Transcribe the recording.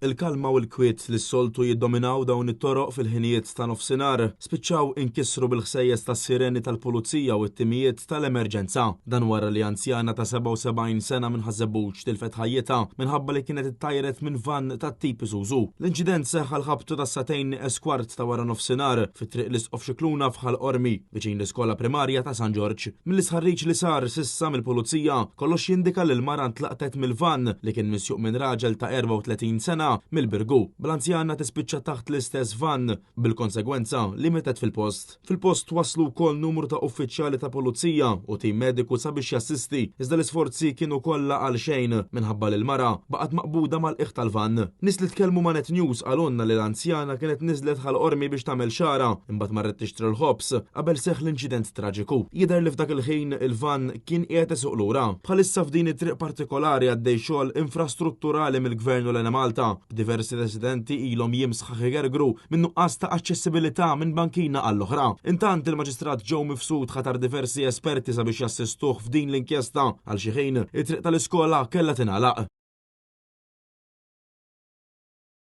Il-kalma u l-kwiet li s-soltu jiddominaw dawn it-toroq fil-ħinijiet ta' nofsinhar spiċċaw inkissru bil-ħsejjes tas-sireni tal-pulizija u t-timijiet tal-emerġenza. Dan wara li anzjana ta' 77 sena minn Ħażebbuġ tilfet ħajjitha minħabba li kienet ittajret minn van tat-tip Isuzu. L-inċident seħħ l-ħabtu ta' satejn eskwart ta' wara nofsinhar fit-triq l-Isqof Xikluna f'Ħal Qormi viċin l-iskola primarja ta' San Ġorġ. Mill-isħarriġ li sar sissa mill-pulizija kollox jindika li l-mara ntlaqtet mill-van li kien misjuq minn raġel ta' 34 sena mill-Birgu. Bl-anzjana tispiċċa taħt l-istess van bil-konsegwenza li metet fil-post. Fil-post waslu wkoll numru ta' uffiċjali ta' pulizija u tim mediku sabiex jassisti, iżda l-isforzi kienu kollha għal xejn minħabba li l-mara baqgħet maqbuda mal-qiegħ tal-van. Nies li tkellmu ma' Net News qalulna li l-anzjana kienet niżlet Ħal Qormi biex tagħmel xara, imbagħad marret tixtri l-ħobs qabel seħħ l-inċident traġiku. Jidher li f'dak il-ħin il-van kien qiegħed isuq lura. Bħalissa f'din it-triq partikolari għaddej xogħol infrastrutturali mill-Gvern u l-Malta. Diversi residenti ilhom jimsħaħ igergru minn nuqqas ta' aċċessibilità minn bankina għall-oħra. Intant il-Maġistrat Joe Mifsud ħatar diversi esperti sabiex jassistuh f'din l-inkjesta għal xi ħin it-triq tal-iskola kellha tingħalaq.